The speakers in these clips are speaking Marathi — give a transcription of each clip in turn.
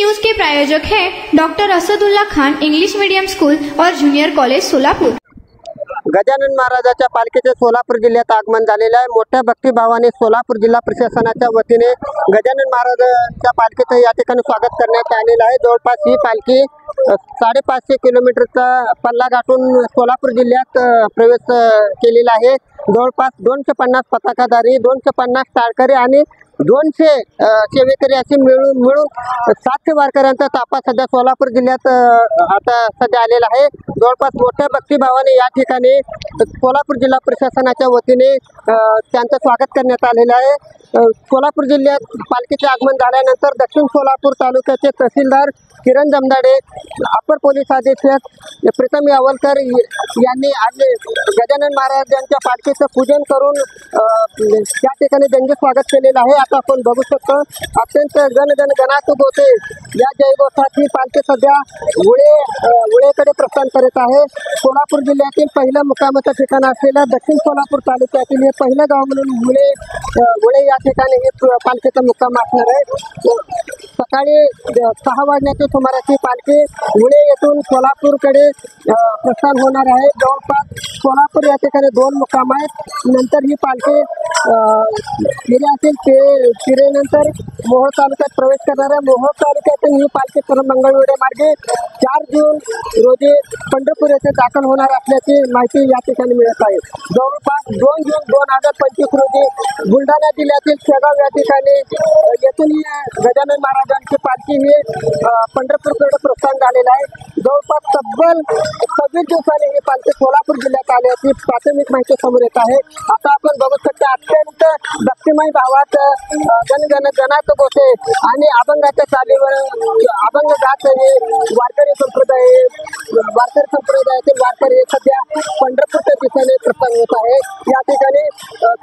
न्यूज के प्रायोजक हैं doctor Asadullah Khan English medium school और जूनियर कॉलेज सोलापूर। गजानन महाराजांच्या पालखीचे सोलापूर जिल्ह्यात आगमन झालेले आहे। मोठ्या भक्तिभावाने सोलापूर जिल्हा प्रशासनाच्या वतीने गजानन महाराजांच्या पालखीचं या ठिकाणी स्वागत करण्यात आलेलं आहे। जवळपास ही पालखी 550 किलोमीटरचा पल्ला गाठून सोलापूर जिल्ह्यात प्रवेश केलेला आहे। जवळपास 250 पताकाधारी, 250 टाळकरी आणि 200 सेवेकरी असे मिळून 700 वारकऱ्यांचा ताफा सध्या सोलापूर जिल्ह्यात आता सध्या आलेला आहे। जवळपास मोठ्या भक्तिभावाने या ठिकाणी सोलापूर जिल्हा प्रशासनाच्या वतीने त्यांचं स्वागत करण्यात आलेलं आहे। सोलापूर जिल्ह्यात पालखीचे आगमन झाल्यानंतर दक्षिण सोलापूर तालुक्याचे तहसीलदार किरण जमदाडे, अपर पोलीस अधीक्षक प्रीतम यावलकर यांनी आज गजानन महाराजांच्या पालखीचं पूजन करून त्या ठिकाणी दंगे स्वागत केलेलं आहे। आता आपण बघू शकतो अत्यंत गणगण गणातूक होते या जयघोषात ही पालखी सध्या उळेकडे प्रस्थान करत आहे। सोलापूर जिल्ह्यातील पहिलं मुक्कामाचं ठिकाण असलेलं दक्षिण सोलापूर तालुक्यातील हे पहिलं गाव म्हणून उळे या ठिकाणी हे पालखीचा मुक्काम असणार आहे। सकाळी 6 वाजण्याच्या सुमारास ही पालखी उळे येथून सोलापूरकडे प्रस्थान होणार आहे। जवळपास सोलापूर या ठिकाणी 2 मुक्काम आहेत। नंतर ही पालखी तिरेनंतर मोहोळ तालुक्यात प्रवेश करणार आहे। मोहोळ तालुक्यातून ही पालखी मंगळवेढा मार्गे 4 जून रोजी पंढरपूर येथे दाखल होणार असल्याची माहिती या ठिकाणी मिळत आहे। जवळपास 2 जून 2025 रोजी बुलढाणा जिल्ह्यातील शेगाव या ठिकाणी येथून गजानन महाराजांची पालखी ही पंढरपूरकडे प्रस्थान झालेलं आहे। जवळपास तब्बल 26 दिवसांनी ही पालखी सोलापूर जिल्ह्यात आल्याची प्राथमिक माहिती समोर येत आहे। आता आपण बघू शकता अत्यंत भक्तिमय भावात गणात होते आणि अभंगाच्या चालीवर अभंग गात हे वारकरी संप्रदायातील वारकरी सध्या पंढरपूरच्या दिशेने प्रस्थान होत आहे। या ठिकाणी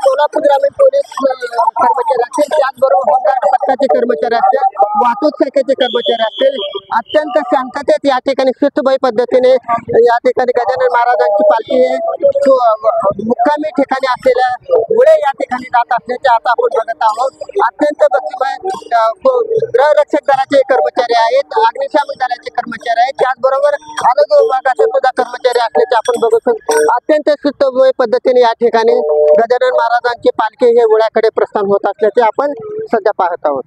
सोलापूर ग्रामीण पोलीस कर्मचारी असतील, त्याचबरोबर होमगार्ड पथकाचे कर्मचारी असतील, वाहतूक शाखेचे कर्मचारी असतील, अत्यंत शांततेत या ठिकाणी शिस्तबद्ध पद्धतीने या ठिकाणी गजानन महाराजांची पालखी मुक्कामी ठिकाणी असलेल्या उळे या ठिकाणी जात असल्याचे आता आपण बघत आहोत। अत्यंत भक्तिमय गृहरक्षक दलाचे कर्मचारी आहेत, अग्निशामक दलाचे कर्मचारी आहेत, त्याचबरोबर आरोग्य विभागाचे सुद्धा कर्मचारी असल्याचे आपण बघू शकतो। अत्यंत शिस्तबद्ध पद्धतीने या ठिकाणी गजानन महाराजांची पालखी हे उळ्याकडे प्रस्थान होत असल्याचे आपण सध्या पाहत आहोत।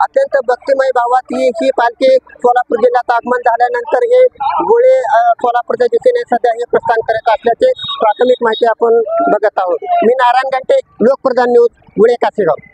अत्यंत भक्तिमय भावात ही पालखी सोलापूर जिल्ह्यात आगमन झाल्यानंतर हे उळे सोलापूरच्या दिशेने सध्या हे प्रस्थान करत असल्याचे प्राथमिक माहिती आपण बघत आहोत। मी नारायण घंटे, लोकप्रधान न्यूज, उळे कासेगाव।